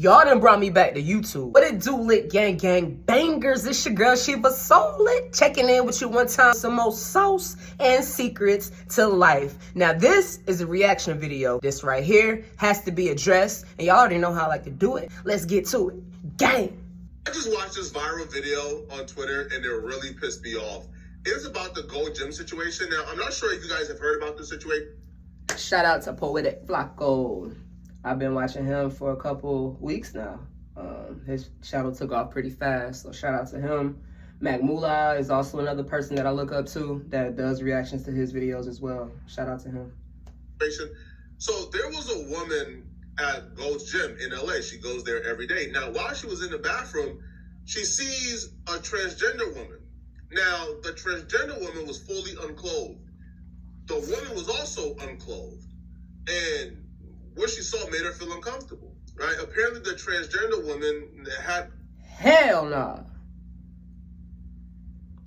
Y'all done brought me back to YouTube. What it do, lit gang bangers? It's your girl Shiva So Lit, checking in with you one time. Some more sauce and secrets to life. Now this is a reaction video. This right here has to be addressed, and y'all already know how I like to do it. Let's get to it. Gang. I just watched this viral video on Twitter and it really pissed me off. It's about the Gold Gym situation. Now, I'm not sure if you guys have heard about this situation. Shout out to Poetic Flacco. I've been watching him for a couple weeks now. His channel took off pretty fast, so shout out to him. Mac Moolah is also another person that I look up to that does reactions to his videos as well. Shout out to him. So there was a woman at Gold's Gym in LA. She goes there every day. Now, while she was in the bathroom, she sees a transgender woman. Now, the transgender woman was fully unclothed. The woman was also unclothed. And what she saw made her feel uncomfortable, right? Apparently, the transgender woman had... Hell nah.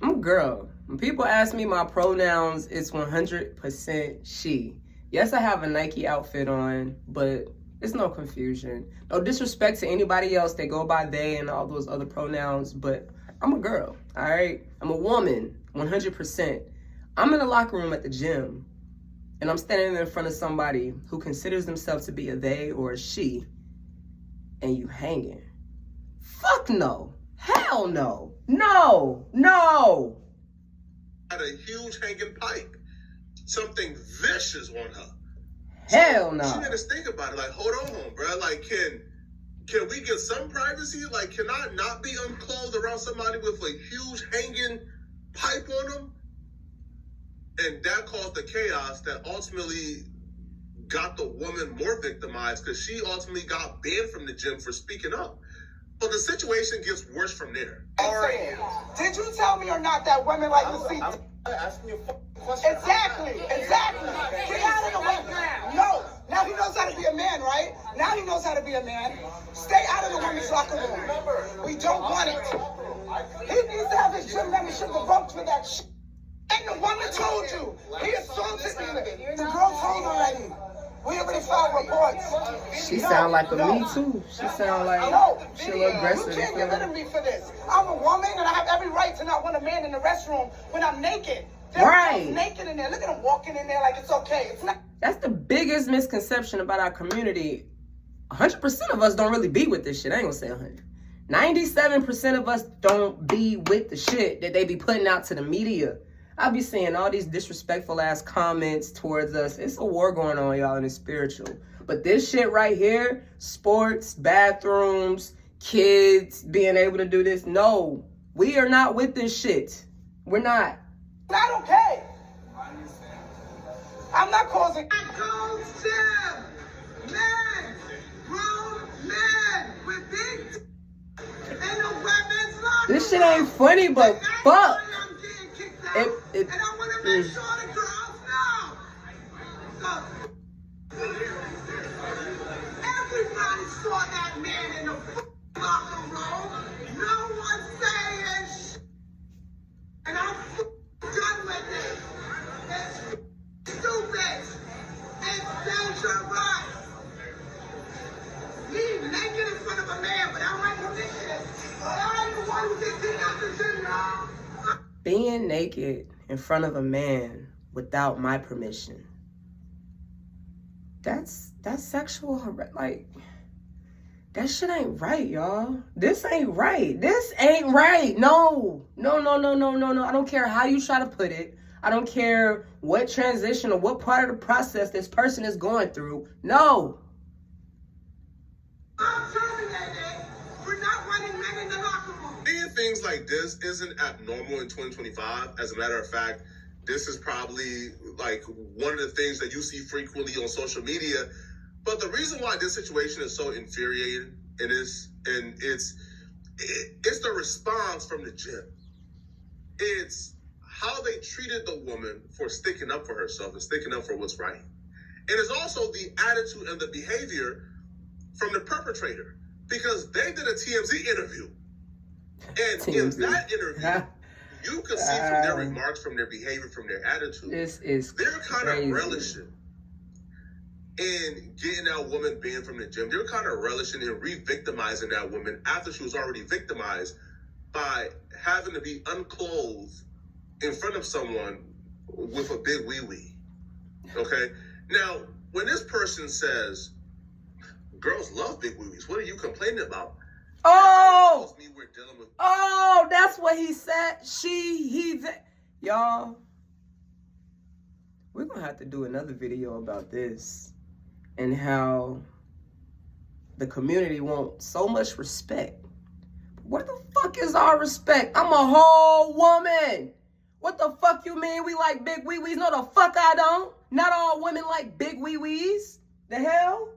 I'm a girl. When people ask me my pronouns, it's 100% she. Yes, I have a Nike outfit on, but it's no confusion. No disrespect to anybody else that go by they and all those other pronouns, but I'm a girl, all right? I'm a woman, 100%. I'm in the locker room at the gym, and I'm standing in front of somebody who considers themselves to be a they or a she, and you hanging. Fuck no. Hell no. No. No. Had a huge hanging pipe. Something vicious on her. Hell no. She had to think about it. Like, hold on, bro. Like, can we get some privacy? Like, can I not be unclothed around somebody with a huge hanging pipe on them? And that caused the chaos that ultimately got the woman more victimized because she ultimately got banned from the gym for speaking up. But the situation gets worse from there. Did you tell me or not that women like to see? I'm asking you a question. Exactly. Get out of the way. No. Now he knows how to be a man, right? Now he knows how to be a man. Stay out of the women's locker room. We don't want it. He needs to have his gym membership revoked for that shit. And the woman told you. He assaulted me. The girl told already. We already filed reports. She sound like a me too. She sound like she aggressive. You can't get rid of me for this. I'm a woman and I have every right to not want a man in the restroom when I'm naked. They're naked in there. Look at them walking in there like it's okay. It's not. That's the biggest misconception about our community. 100% of us don't really be with this shit. I ain't gonna say 100. 97% of us don't be with the shit that they be putting out to the media. I be seeing all these disrespectful ass comments towards us. It's a war going on, y'all, and it's spiritual. But this shit right here, sports, bathrooms, kids being able to do this, no, we are not with this shit. We're not. Not okay. I'm not causing. Gold Gym, men, grown men with big in the women's locker. This shit ain't funny, but fuck. And I want to make sure the girls know. So, everybody saw that man in the locker room. No one saying shit. And I'm done with it. It's stupid. It's dangerous. Me naked in front of a man without my permission. I ain't the one who gets in out the gym, y'all. Being naked in front of a man without my permission. That's sexual like, that shit ain't right, y'all. This ain't right. This ain't right. No. I don't care how you try to put it. I don't care what transition or what part of the process this person is going through. No. I'm terminated for not wanting men in the locker room. Seeing things like this isn't abnormal in 2025. As a matter of fact, this is probably like one of the things that you see frequently on social media. But the reason why this situation is so infuriating it's the response from the gym. It's how they treated the woman for sticking up for herself and sticking up for what's right. And it's also the attitude and the behavior from the perpetrator, because they did a TMZ interview. And in that interview, you can see from their remarks, from their behavior, from their attitude, this is they're kind of relishing in getting that woman banned from the gym. They're kind of relishing in re-victimizing that woman after she was already victimized by having to be unclothed in front of someone with a big wee-wee. Okay? Now, when this person says, girls love big wee-wees, what are you complaining about? Oh! Me we're dealing with. Oh, that's what he said. Y'all, we're going to have to do another video about this and how the community wants so much respect. Where the fuck is our respect? I'm a whole woman. What the fuck you mean we like big wee-wees? No, the fuck I don't. Not all women like big wee-wees. The hell?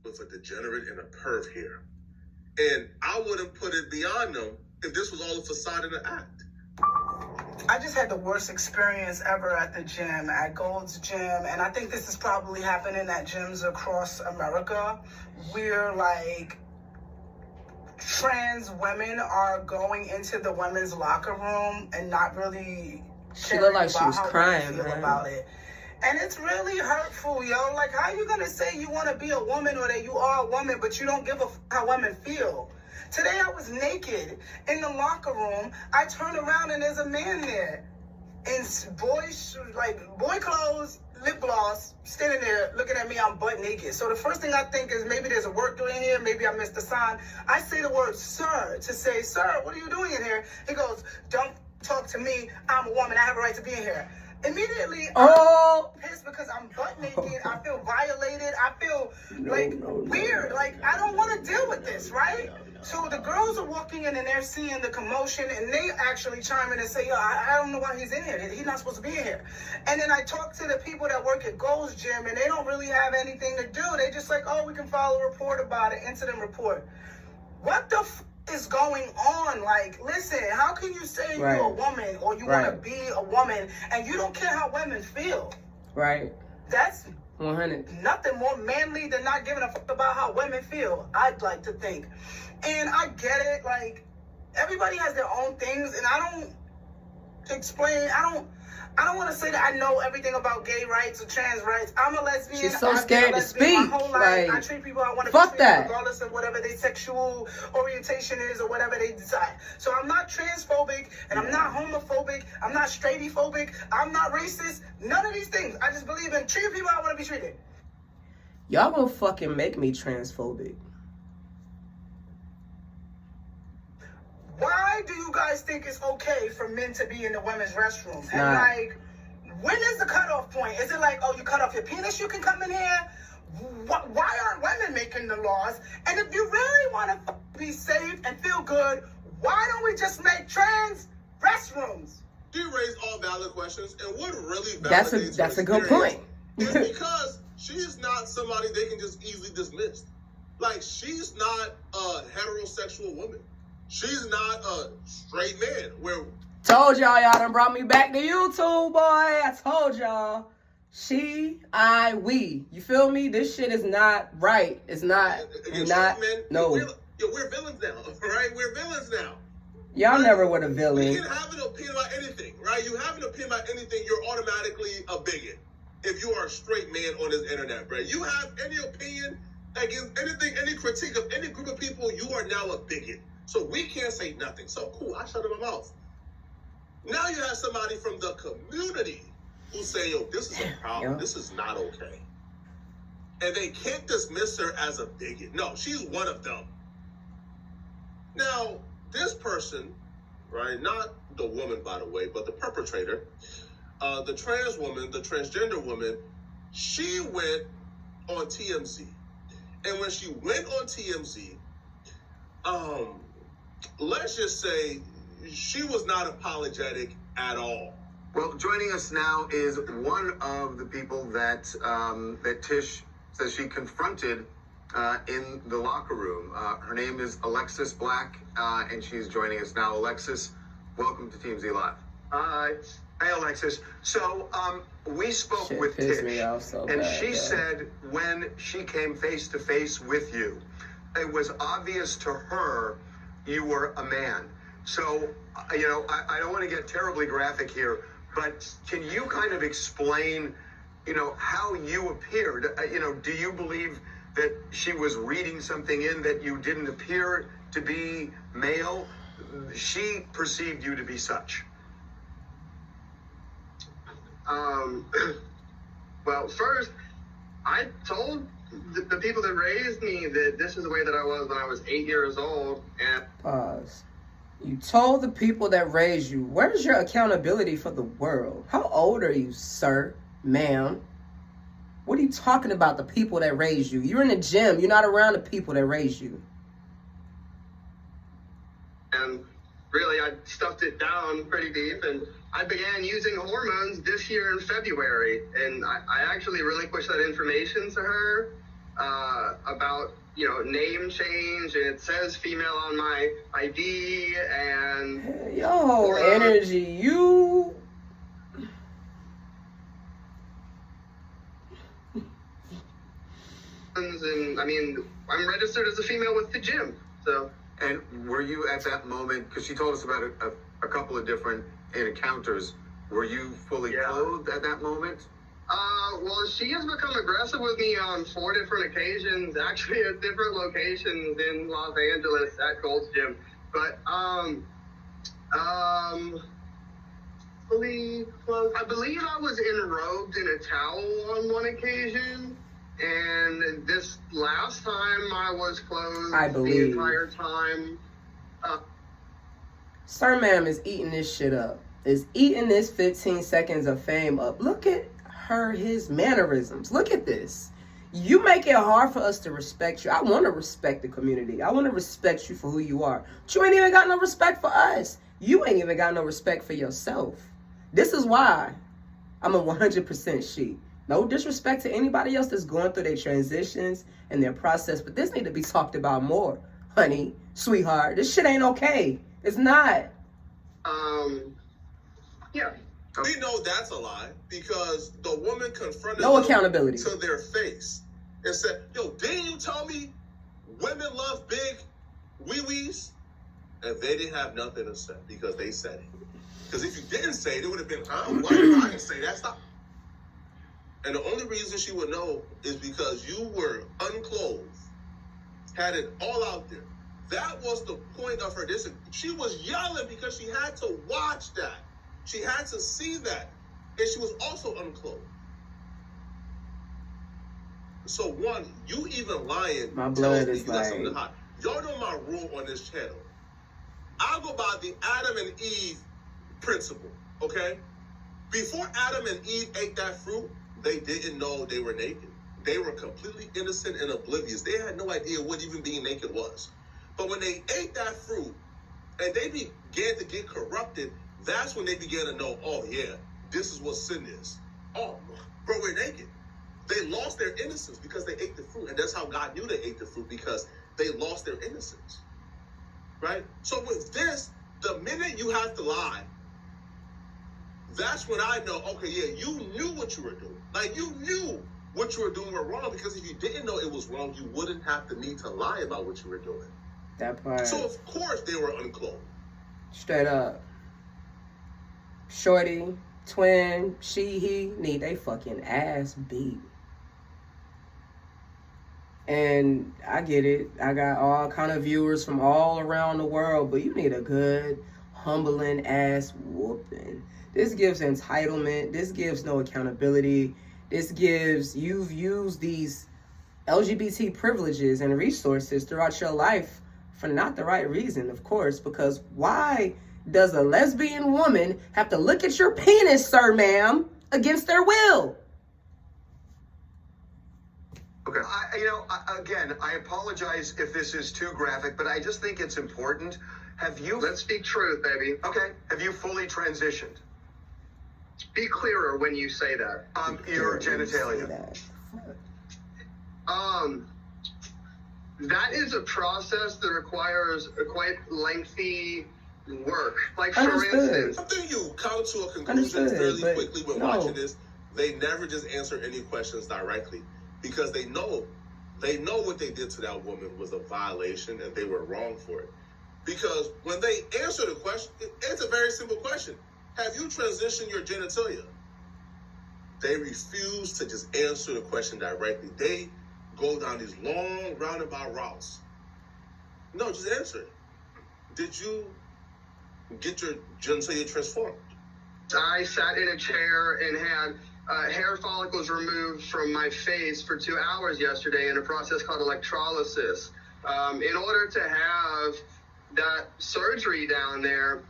With a degenerate and a perv here. And I wouldn't put it beyond them if this was all a facade in the act. I just had the worst experience ever at the gym, at Gold's Gym, and I think this is probably happening at gyms across America, where like trans women are going into the women's locker room and not really She looked like she was crying, feel man. about it. And it's really hurtful, yo. Like, how you gonna say you want to be a woman or that you are a woman, but you don't give a f how women feel? Today I was naked in the locker room. I turn around and there's a man there in boy clothes, lip gloss, standing there looking at me. I'm butt naked. So the first thing I think is maybe there's a worker in here. Maybe I missed a sign. I say the word sir to say, sir, what are you doing in here? He goes, don't talk to me. I'm a woman. I have a right to be in here. Immediately, I'm pissed because I'm butt naked. I feel violated. I feel weird. Like, I don't want to deal with this, right? So the girls are walking in and they're seeing the commotion and they actually chime in and say, yo, I don't know why he's in here. He's not supposed to be in here. And then I talk to the people that work at Gold's Gym and they don't really have anything to do. They just like, oh, we can file a report about it, incident report. What the f is going on? Like, listen, how can you say you're a woman or you want to be a woman and you don't care how women feel? Right. That's 100. nothing more manly than not giving a fuck about how women feel, I'd like to think. And I get it, like, everybody has their own things, and I don't explain, I don't want to say that I know everything about gay rights or trans rights. I'm a lesbian. She's so scared to speak. My whole life. Like, I treat people I want to fuck treat, that. regardless of whatever their sexual orientation is or whatever they decide. So I'm not transphobic, and I'm not homophobic. I'm not straightphobic. I'm not racist. None of these things. I just believe in treating people I want to be treated. Y'all gonna fucking make me transphobic. Why do you guys think it's okay for men to be in the women's restroom? It's and not. like, when is the cutoff point? Is it like, oh, you cut off your penis, you can come in here? Why aren't women making the laws? And if you really want to be safe and feel good, why don't we just make trans restrooms? You raise all valid questions, and what really validates that's a good point. is because she is not somebody they can just easily dismiss. Like, she's not a heterosexual woman. She's not a straight man. Where Told y'all done brought me back to YouTube, boy. I told y'all. She, I, we. You feel me? This shit is not right. It's not. Not. Men, No. We're villains now, right? We're villains now. Y'all right? never were a You villain. can have an opinion about anything, right? You have an opinion about anything, you're automatically a bigot. If you are a straight man on this internet, right? You have any opinion against anything, any critique of any group of people, you are now a bigot. So we can't say nothing. So cool, I shut my mouth. Now you have somebody from the community who say, yo, this is a problem. Yeah. This is not okay. And they can't dismiss her as a bigot. No, she's one of them. Now, this person, right, not the woman, by the way, but the perpetrator, the trans woman, the transgender woman, she went on TMZ. And when she went on TMZ, let's just say she was not apologetic at all. Well, joining us now is one of the people that that Tish says she confronted in the locker room. Her name is Alexis Black, and she's joining us now. Alexis, welcome to TMZ Live. Hey, Alexis. So we spoke with Tish, and she said when she came face to face with you, it was obvious to her you were a man. So, I don't want to get terribly graphic here, but can you kind of explain, how you appeared. Do you believe that she was reading something in that you didn't appear to be male? She perceived you to be such. Well, first, I told the people that raised me that this is the way that I was when I was 8 years old. And Pause. You told the people that raised you. Where's your accountability for the world? How old are you, sir, ma'am? What are you talking about, the people that raised you? You're in the gym. You're not around the people that raised you. And really, I stuffed it down pretty deep, and I began using hormones this year in February. And I actually relinquished that information to her about, name change, and it says female on my ID, and... Yo, energy, you... And, I'm registered as a female with the gym, so... And were you at that moment, because she told us about a couple of different encounters, were you fully clothed at that moment? Well, she has become aggressive with me on 4 different occasions, actually at different locations in Los Angeles at Gold's Gym. But, I believe I was enrobed in a towel on one occasion. And this last time I was clothed the entire time. Sir, ma'am is eating this shit up. Is eating this 15 seconds of fame up. Look at his mannerisms. Look at this. You make it hard for us to respect you. I want to respect the community. I want to respect you for who you are. But you ain't even got no respect for us. You ain't even got no respect for yourself. This is why I'm a 100% she. No disrespect to anybody else that's going through their transitions and their process, but this need to be talked about more, honey, sweetheart. This shit ain't okay. It's not. Yeah. We know that's a lie because the woman confronted no them accountability to their face and said, yo, didn't you tell me women love big wee-wees? And they didn't have nothing to say because they said it. Because if you didn't say it, it would have been, why did I say that? Stop. And the only reason she would know is because you were unclothed, had it all out there. That was the point of her disagreement. She was yelling because she had to watch that. She had to see that. And she was also unclothed. So one, you even lying my tells blood me is you got like... something to hide. Y'all know my rule on this channel. I go by the Adam and Eve principle, okay? Before Adam and Eve ate that fruit, they didn't know they were naked. They were completely innocent and oblivious. They had no idea what even being naked was. But when they ate that fruit and they began to get corrupted, that's when they began to know, oh yeah, this is what sin is. Oh, bro, we're naked. They lost their innocence because they ate the fruit. And that's how God knew they ate the fruit, because they lost their innocence. Right? So with this, the minute you have to lie, that's when I know, okay, yeah, you knew what you were doing. Like, you knew what you were doing were wrong, because if you didn't know it was wrong, you wouldn't have the need to lie about what you were doing. That part. So, of course, they were unclothed. Straight up. Shorty, twin, she, he, need they fucking ass beat. And I get it. I got all kind of viewers from all around the world, but you need a good, humbling ass whooping. This gives entitlement. This gives no accountability. This gives, you've used these LGBT privileges and resources throughout your life for not the right reason, of course, because why does a lesbian woman have to look at your penis, sir, ma'am, against their will? Okay. Again, I apologize if this is too graphic, but I just think it's important. Have you... Let's speak truth, baby. Okay. Have you fully transitioned? Be clearer when you say that. Your genitalia. That is a process that requires a quite lengthy work. Like, for Understood. instance... I think you come to a conclusion fairly quickly when watching this. They never just answer any questions directly, because they know what they did to that woman was a violation and they were wrong for it. Because when they answer the question, it's a very simple question. Have you transitioned your genitalia? they refuse to just answer the question directly. They go down these long roundabout routes. No, just answer it. Did you get your genitalia transformed? I sat in a chair and had hair follicles removed from my face for 2 hours yesterday in a process called electrolysis. In order to have that surgery down there,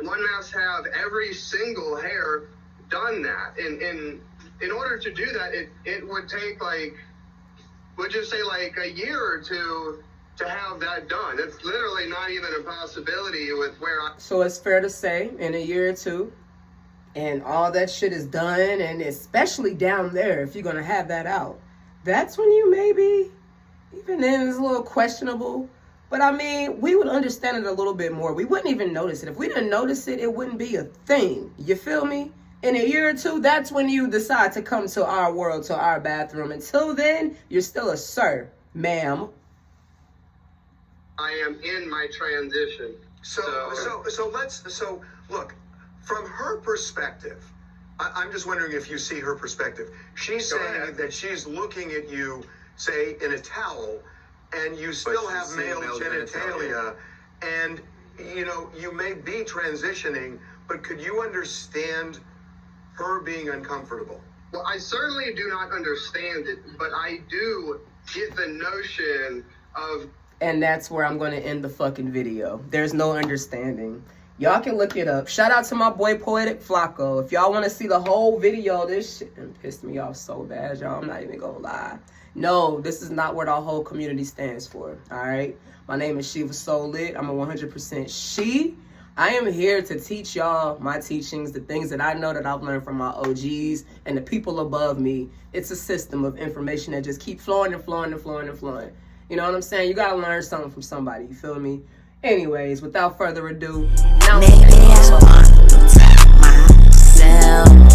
one must have every single hair done that. And in order to do that, it would take would you say a year or two to have that done. It's literally not even a possibility with where I... So it's fair to say in a year or two, and all that shit is done, and especially down there, if you're going to have that out, that's when you maybe, even then it's a little questionable. But I mean, we would understand it a little bit more. We wouldn't even notice it. If we didn't notice it, it wouldn't be a thing. You feel me? In a year or two, that's when you decide to come to our world, to our bathroom. Until then, you're still a sir, ma'am. I am in my transition. So look, from her perspective, I'm just wondering if you see her perspective. She's saying that she's looking at you, say, in a towel, and you still have male genitalia, and, you may be transitioning, but could you understand her being uncomfortable? Well, I certainly do not understand it, but I do get the notion of... And that's where I'm going to end the fucking video. There's no understanding. Y'all can look it up. Shout out to my boy Poetic Flacco. If y'all want to see the whole video, this shit pissed me off so bad, y'all. I'm not even going to lie. No, this is not what our whole community stands for, all right? My name is Shiva Soul Lit. I'm a 100% she. I am here to teach y'all my teachings, the things that I know that I've learned from my OGs and the people above me. It's a system of information that just keep flowing and flowing and flowing and flowing. You know what I'm saying? You got to learn something from somebody, you feel me? Anyways, without further ado, now maybe I want to tap myself.